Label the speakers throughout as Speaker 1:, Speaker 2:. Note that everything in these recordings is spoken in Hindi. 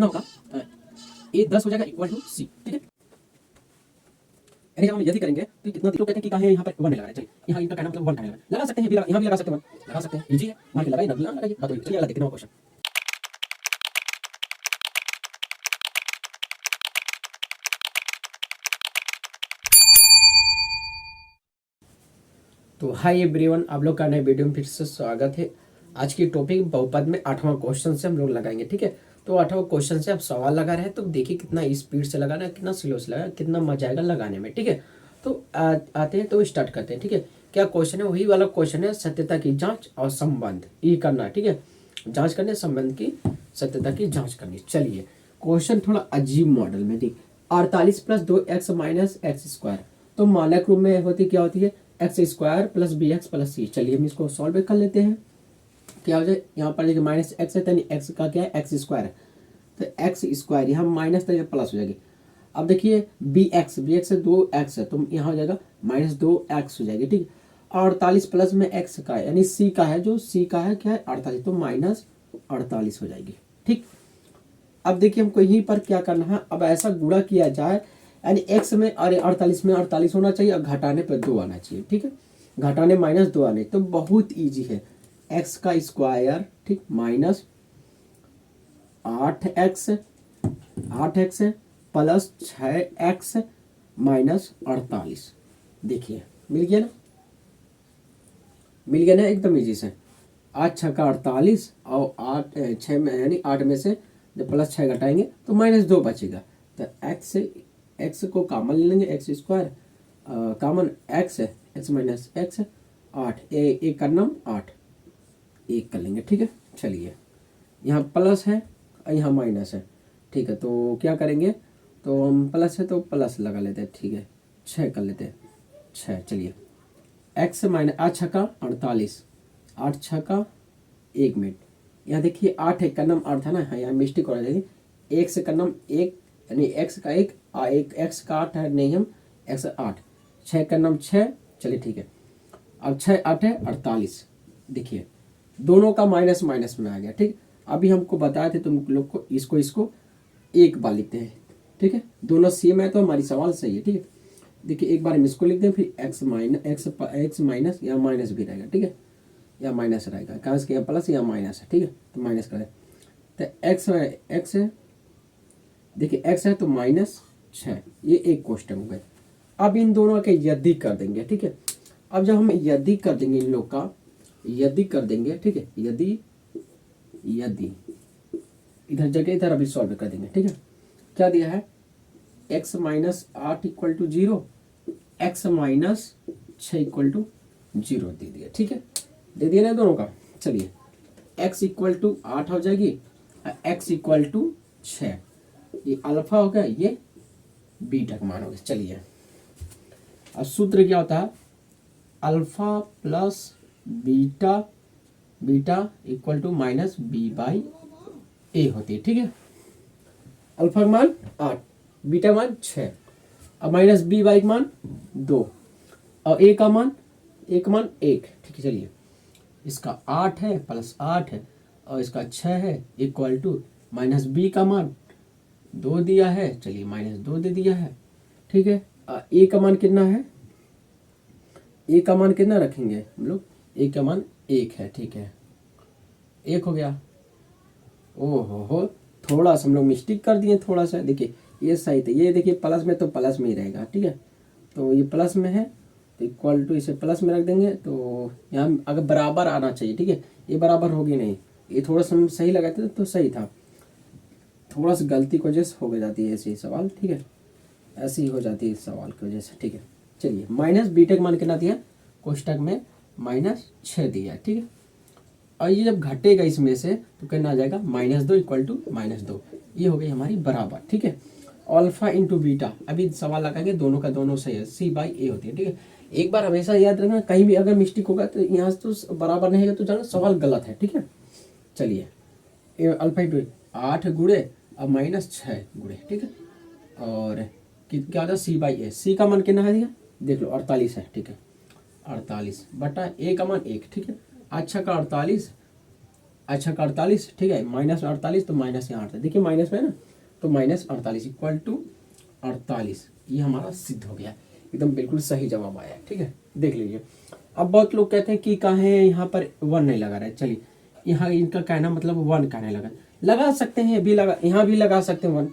Speaker 1: कितना होगा, ए 10 हो जाएगा इक्वल टू सी। ठीक है, यानी जब हम यदि करेंगे तो कितना तो कहते हैं कि कहाँ है यहाँ पर 1 लगाना है। चलिए यहाँ इनका कहना मतलब 1 लगा सकते हैं, यहाँ भी लगा सकते हैं, 1 लगा सकते हैं, इजी है, मान के लगाइए ना लगाइए बात होगी। चलिए अगला देखते हैं क्वेश्चन। तो हाय एवरीवन, आप लोग का नए वीडियो में फिर से स्वागत है। आज की टॉपिक बहुपद में 8वां क्वेश्चन से हम लोग लगाएंगे। ठीक है, तो 8वां क्वेश्चन से आप सवाल लगा रहे हैं तो देखिए कितना स्पीड से लगाना है, कितना स्लो से लगाना, कितना मजा आएगा लगाने में। ठीक है, तो आते हैं तो स्टार्ट करते हैं। ठीक है, क्या क्वेश्चन है, वही वाला क्वेश्चन है, सत्यता की जांच और संबंध ये करना है। ठीक है, जांच करने, संबंध की सत्यता की जांच करनी। चलिए क्वेश्चन थोड़ा अजीब मॉडल में दी, 48 + 2x - x²। तो मानक रूप में होती क्या होती है, x² + bx + c। चलिए हम इसको सॉल्व कर लेते हैं। क्या हो जाए, यहाँ पर देखिए -x है, यानी x का क्या है, x²। तो x² यहाँ माइनस तो प्लस हो जाएगी। अब देखिए bx से 2x है तो यहाँ हो जाएगा -2x हो जाएगी। ठीक, 48 प्लस में x का है यानी c का है, जो c का है क्या है 48, तो -48 हो जाएगी। ठीक, अब देखिए हमको यहीं पर क्या करना है, अब ऐसा गुणा किया जाए यानी x में अरे 48 में 48 होना चाहिए और घटाने पर 2 आना चाहिए। ठीक है, घटाने -2 आने, तो बहुत इजी है, x का स्क्वायर, ठीक, -8x प्लस 6x -48। देखिए मिल गया ना, मिल गया ना, एकदम इजी से। 8 × 48 और 8 6 में यानी 8 में से जब प्लस 6 घटाएंगे तो -2 बचेगा। तो x को कॉमन ले लेंगे, x² कॉमन x है, x - x 8, एक का नाम 8 एक कर लेंगे। ठीक है, चलिए यहाँ प्लस है और यहाँ माइनस है। ठीक है, तो क्या करेंगे, तो हम प्लस है तो प्लस लगा लेते हैं। ठीक है, 6 कर लेते हैं, 6। चलिए x - 8 × 48, 8 × 6 1 मिनट। यहाँ देखिए 8 1 का नाम 8 था ना, हाँ यहाँ मिस्टेक हो जाएगी, 1 से का नाम 1 यानी x का 1 x का 8 है, नहीं हम x 8, 6 का नाम 6। चलिए ठीक है, अब 6 8 है 48। देखिए दोनों का माइनस माइनस में आ गया। ठीक, अभी हमको बताए थे तुम लोग को, इसको एक बार लिखते हैं। ठीक है, दोनों सेम है तो हमारी सवाल सही है। ठीक है, देखिए एक बार हम इसको लिख दें, फिर x माइनस यहाँ माइनस भी रहेगा। ठीक है, यहाँ माइनस रहेगा, कहाँ से यहाँ प्लस यहाँ माइनस है। ठीक है, तो माइनस करें तो x है, देखिए x है तो -6, ये एक क्वेश्चन हो गए। अब इन दोनों के यदि कर देंगे। ठीक है, अब जब हम यदि कर देंगे, इन लोग का यदि कर देंगे। ठीक है, यदि इधर जगह इधर अभी सॉल्व कर देंगे। ठीक है, क्या दिया है, x - 8 = 0, x - 6 = 0 दे दिया। ठीक है, दे दिया ना दोनों का। चलिए x = 8 हो जाएगी, x = 6, ये अल्फा हो गया, ये बीटा का मान हो गया। चलिए अब सूत्र क्या होता है, alpha plus beta equal to -b/a होती है। ठीक है, अल्फा का मान 8, बीटा मान 6 और -b/, का मान 2 और a का मान 1। ठीक है, चलिए इसका 8 है प्लस 8 है और इसका 6 है इक्वल टू -b का मान 2 दिया है। चलिए -2 दे दिया है। ठीक है, a का मान कितना है, a का मान कितना रखेंगे हम लोग, a का मान 1 है। ठीक है, 1 हो गया। ओहो थोड़ा सा हम लोग मिस्टेक कर दिए, थोड़ा सा। देखिए ये सही था, ये देखिए प्लस में तो प्लस में ही रहेगा। ठीक है, तो ये प्लस में है तो इक्वल टू इसे प्लस में रख देंगे, तो यहाँ अगर बराबर आना चाहिए। ठीक है, ये बराबर होगी नहीं, ये थोड़ा सा हम सही लगाते तो सही था, थोड़ा सा गलती की वजह से हो जाती है ऐसे ही सवाल। ठीक है, ऐसी ही हो जाती है इस सवाल की वजह से। ठीक है, चलिए -b का मान कितना दिया, कोष्टक में -6 दिया। ठीक है, और ये जब घटेगा इसमें से तो कितना आ जाएगा, -2 = -2, ये हो गई हमारी बराबर। ठीक है, अल्फा इंटू बीटा, अभी सवाल लगाएंगे, दोनों का दोनों सही है, c/a होती है। ठीक है, एक बार हमेशा याद रखना, कहीं भी अगर मिस्टेक होगा तो यहाँ से तो बराबर नहीं है तो जाना सवाल गलत है। ठीक है, चलिए अल्फा इंटू 8 गुणे और -6 गुणे। ठीक है, और क्या होता है, c/a, c का मान कितना है दिया, देख लो 48 है। ठीक है, 48 बटा a का मान 1। ठीक है, अच्छा का 48 अच्छा 48, ठीक है, -48 तो माइनस यहाँ 48, देखिए माइनस में ना, तो -48 इक्वल टू 48, ये हमारा सिद्ध हो गया, एकदम बिल्कुल सही जवाब आया, ठीक है, देख लीजिए। अब बहुत लोग कहते हैं कि कहाँ है यहाँ पर 1 नहीं लगा रहा है, चलिए यहाँ इनका कहना मतलब 1 कहने लगा सकते हैं, भी लगा, यहाँ भी लगा सकते हैं 1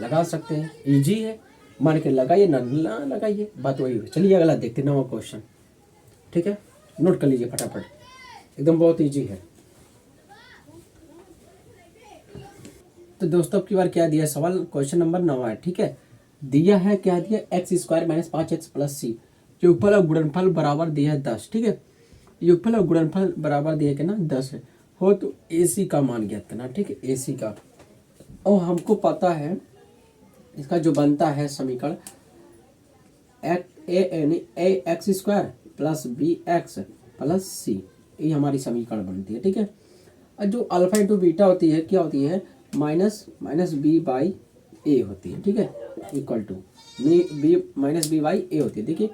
Speaker 1: लगा सकते हैं, इजी है, मान के लगाइए ना लगाइए, बात वही है। चलिए अगला देखते हैं, 9वां क्वेश्चन, ठीक है, नोट कर लीजिए फटाफट, एकदम बहुत इजी है। तो दोस्तों अब की बार क्या दिया सवाल, क्वेश्चन नंबर 9 है, ठीक है, दिया है क्या दिया, x² - 5x + c, योगफल और गुणनफल बराबर दिया है 10, ठीक है, योगफल और गुणनफल बराबर दिया है ना 10 है, हो तो AC का मान ज्ञात करना, ठीक है, AC का, और हमको पता है इसका जो बनता है समीकरण ax² + bx + c, ये हमारी समीकरण बनती है, ठीक है। और जो अल्फा इंटू बीटा होती है क्या होती है, माइनस b/a होती है, ठीक है, इक्वल टू b -b/a होती है। देखिए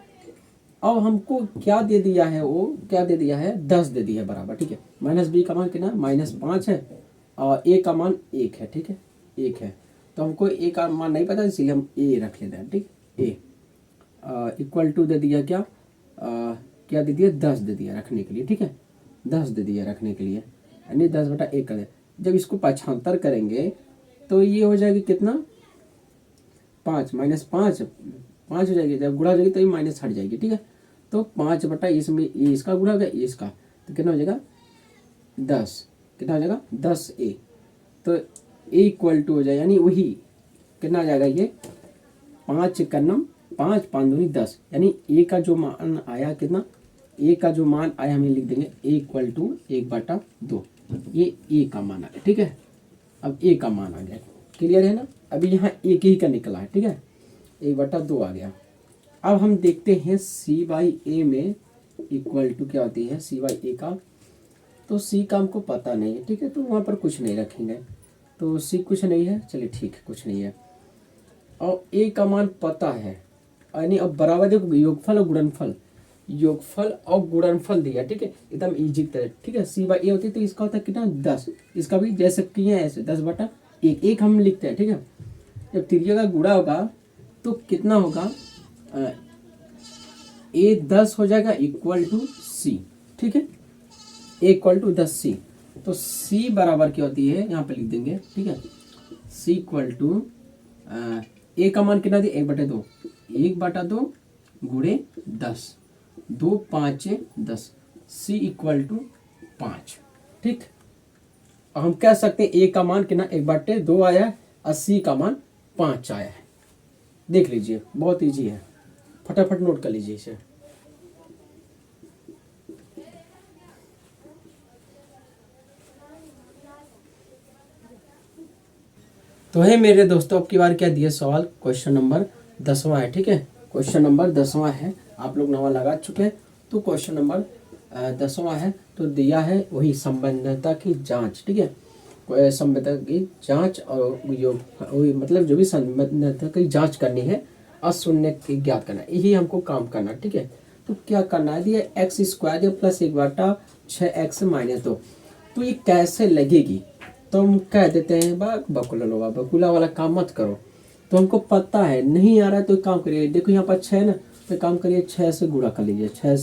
Speaker 1: अब हमको क्या दे दिया है, वो क्या दे दिया है, 10 दे दिया है बराबर, ठीक है, -b का मान कितना, -5 है, और a का मान 1 है, ठीक है, 1 है, तो हमको a का मान नहीं पता, इसलिए हम a रख लेते हैं, ठीक, a इक्वल टू दे दिया क्या, क्या दे दिया, 10 दे दिया रखने के लिए, ठीक है, 10 दे दिया रखने के लिए, यानी 10/1 कर दिया। जब इसको पक्षांतर करेंगे तो ये हो जाएगी कितना, 5 -5 5 हो जाएगी, जब गुणा हो जाएगी तो ये माइनस हट जाएगी, ठीक है, तो 5 इसमें ये इसका गुणा हो गया, ये इसका, तो कितना हो जाएगा 10, कितना हो जाएगा 10a, तो a इक्वल टू हो जाए, यानी वही कितना आ जाएगा, ये 5 का नम 5 5 दूनी 10, यानी a का जो मान आया कितना, a का जो मान आया हम लिख देंगे a इक्वल टू 1/2, ये a का मान आ गया, ठीक है, अब a का मान आ गया, क्लियर है ना, अभी यहाँ एक ही का निकला है, ठीक है, 1/2 आ गया। अब हम देखते हैं c/a में इक्वल टू क्या होती है, c/a का, तो c का हमको पता नहीं है, ठीक है, तो वहाँ पर कुछ नहीं रखेंगे, तो c कुछ नहीं है, चलिए ठीक है, कुछ नहीं है, और a का मान पता है, यानी अब बराबर देखो योगफल और गुणनफल, योगफल और गुणनफल दिया, ठीक है, एकदम इजी तरह, ठीक है, c/a होती है तो इसका होता है कितना 10, इसका भी जैसे किए ऐसे 10/1 एक हम लिखते हैं, ठीक है, जब त्रिज्या का गुणा होगा तो कितना होगा, a 10 हो जाएगा इक्वल टू c, ठीक है, a इक्वल टू 10c, तो c बराबर क्या होती है, यहाँ पे लिख देंगे, ठीक है, c इक्वल टू a का मान कितना दिया 1/2, 1/2 गुणे 10, 2 5 10, c इक्वल टू 5, ठीक, हम कह सकते हैं a का मान कितना 1/2 आया है और c का मान 5 आया है, देख लीजिए बहुत इजी है, फटाफट नोट कर लीजिए इसे। तो है मेरे दोस्तों अब की बार क्या दिया सवाल, क्वेश्चन नंबर 10वां है, ठीक है, क्वेश्चन नंबर 10वां है, आप लोग 9वां लगा चुके हैं, तो क्वेश्चन नंबर 10वां है, तो दिया है वही संबंधता की जांच, ठीक है, संबंधता की जांच और योग, मतलब जो भी संबंधता की जांच करनी है और शून्य की ज्ञात करना है, यही हमको काम करना, ठीक है, तो क्या करना है, दिया x² + 1/6x - 2, तो ये कैसे लगेगी, तो हम कह देते हैं बकुला वाला काम मत करो, तो हमको पता है नहीं आ रहा है तो काम करिए, देखो यहाँ पर 6 ना, तो काम करिए 6 से गुणा कर लीजिए, 6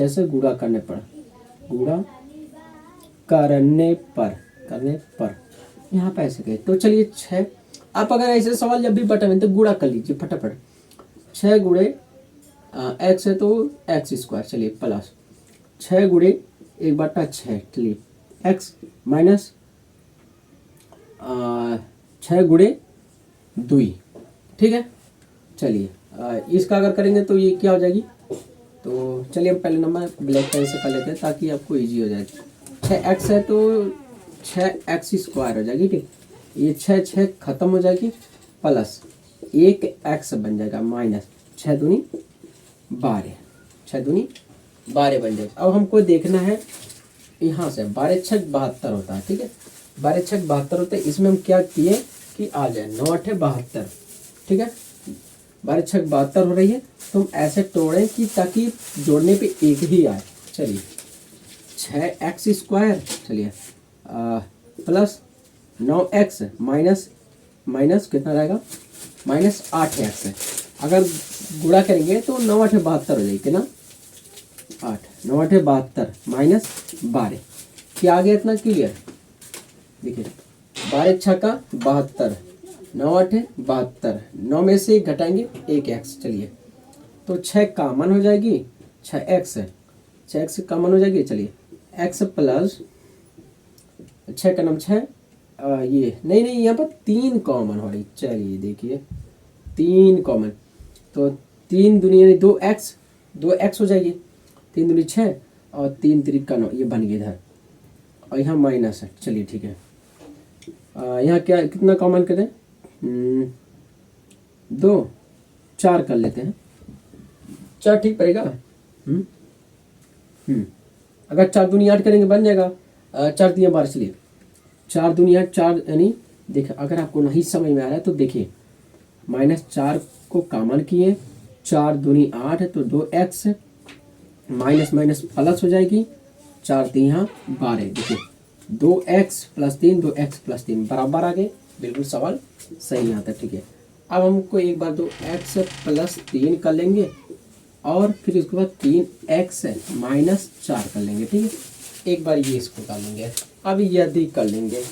Speaker 1: से गुणा करने पर यहाँ पे ऐसे गए, तो चलिए 6, आप अगर ऐसे सवाल जब भी बटन तो गुणा कर लीजिए फटाफट, 6 गुणे x है तो x², चलिए प्लस 6 गुणे 1/6, चलिए x माइनस 6 गुणे 2, ठीक है, चलिए इसका अगर करेंगे तो ये क्या हो जाएगी, तो चलिए हम पहले नंबर ब्लैक पेन से कर लेते हैं ताकि आपको इजी हो जाए, 6x है तो 6x² हो जाएगी, ठीक, ये 6 खत्म हो जाएगी, प्लस 1x बन जाएगा, माइनस 6 दूनी 12, 6 दूनी 12 बन जाएगा। अब हमको देखना है यहाँ से 12 6 72 होता है, ठीक है, 12 6 72 होता है, इसमें हम क्या किए कि आ जाए 9 8 72, ठीक है, 12 6 72 हो रही है, तो हम ऐसे तोड़ें कि ताकि जोड़ने पे एक ही आए, चलिए 6x², चलिए प्लस 9x माइनस माइनस कितना रहेगा, -8x। अगर गुणा करेंगे तो 9×8 = 72 हो जाएगी, कितना 8, 9×8 = -12। क्या आ गया इतना क्लियर? देखिए 12×6 = 72, 9×8 = 72, 9 में से 1 घटाएंगे 1x। चलिए तो 6 कॉमन हो जाएगी, 6x कॉमन हो जाएगी। चलिए x प्लस 6 का नाम 6, ये नहीं यहाँ पर 3 कॉमन हो रही। चलिए देखिए 3 कॉमन, तो 3 दूनी यानी 2x हो जाएगी, 3 दूनी 6 और 3 3 9, ये बन गया इधर, और यहाँ माइनस है। चलिए ठीक है, यहाँ क्या कितना कॉमन करें, 2 4 कर लेते हैं, 4 ठीक पड़ेगा। अगर 4 दूनी 8 करेंगे बन जाएगा 4 3 12। चलिए 4 दूनी 8, 4 यानी देखिए अगर आपको नहीं समझ में आ रहा है तो देखिए -4 को कॉमन किए, 4 दूनी 8 तो 2x, माइनस माइनस प्लस हो जाएगी, 4 3 12। देखिए 2x + 3, 2x + 3 बराबर आ गए, बिल्कुल सवाल सही आता है। ठीक है, अब हमको एक बार 2x + 3 कर लेंगे और फिर उसके बाद 3x -4 कर लेंगे। ठीक है, एक बार ये इसको कर लेंगे। अब यदि कर लेंगे,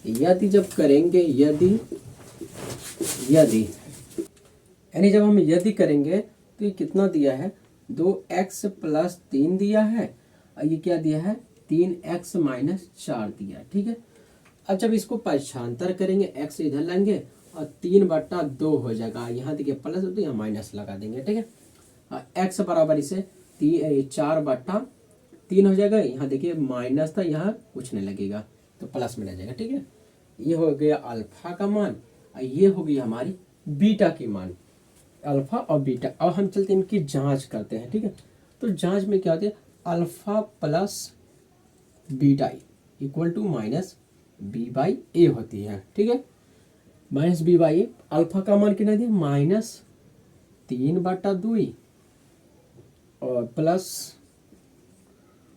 Speaker 1: यदि जब करेंगे, यदि यानी जब हम यदि करेंगे तो ये कितना दिया है, 2x + 3 दिया है, और ये क्या दिया है, 3x - 4 दिया है। ठीक है, अब जब इसको पक्षांतर करेंगे x इधर लाएंगे और 3/2 हो जाएगा। यहाँ देखिए प्लस तो यहाँ माइनस लगा देंगे। ठीक है, x बराबर इसे 4/3 हो जाएगा। यहाँ देखिए माइनस था, यहाँ कुछ नहीं लगेगा तो प्लस में रह जाएगा। ठीक है, ये हो गया अल्फा का मान, और ये हो गई हमारी बीटा की मान, अल्फा और बीटा। अब हम चलते हैं इनकी जांच करते हैं। ठीक है, तो जांच में क्या होती है, alpha plus beta equal to -b/a होती है। ठीक है, -b/a। अल्फा का मान कितना दिया, -3/2 और प्लस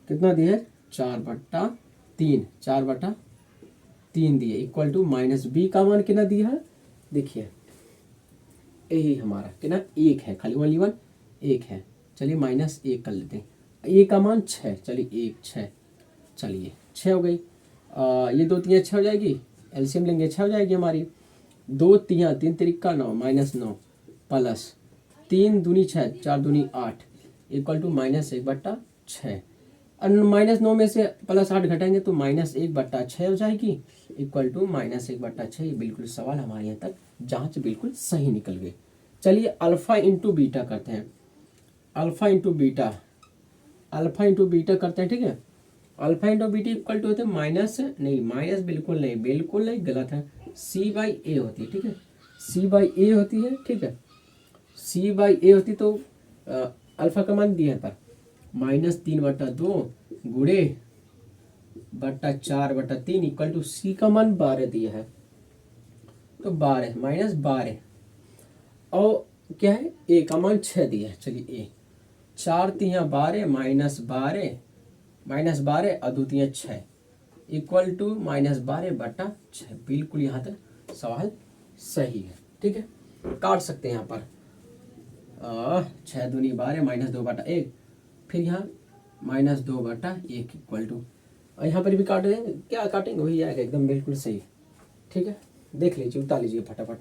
Speaker 1: कितना दिया है, 4/3 दिए, इक्वल टू -b का मान कितना दिया है, देखिए यही हमारा कितना 1 है, खाली 1 1 है। चलिए -1 कर लेते हैं, a का मान 6, चलिए 1 6, चलिए 6 हो गई। ये 2 3 6 हो जाएगी, एलसीएम लेंगे 6 हो जाएगी हमारी। 2 3 3 3 9 -9 प्लस 3 दूनी 6, 4 दूनी 8 इक्वल टू -1/6। और -9 में से +8 घटाएंगे तो -1/6 हो जाएगी, इक्वल टू -1/6। ये बिल्कुल सवाल हमारे यहाँ तक जांच बिल्कुल सही निकल गई। चलिए अल्फा इंटू बीटा करते हैं, अल्फा इंटू बीटा करते हैं। ठीक है, alpha into beta equal to होते हैं माइनस बिल्कुल नहीं गलत है, c/a होती है। ठीक है, c/a होती है। ठीक है, c/a होती तो अल्फा का मान दिया है पर -3/2 गुणे बट्टा 4/3 इक्वल टू सी का मान 12 दिया है, तो 12 -12 और क्या है, ए का मान 6 दिया है। चलिए ए 4 3 12 -12 और 2 3 6 इक्वल टू -12/6। बिल्कुल यहाँ तक सवाल सही है। ठीक है, काट सकते हैं यहाँ पर 6 दूनी 12 -2/1, फिर यहाँ -2/1 इक्वल टू, और यहाँ पर भी काट देंगे, क्या काटेंगे वही आएगा एकदम बिल्कुल सही। ठीक है, देख लीजिए, उतार लीजिए फटाफट।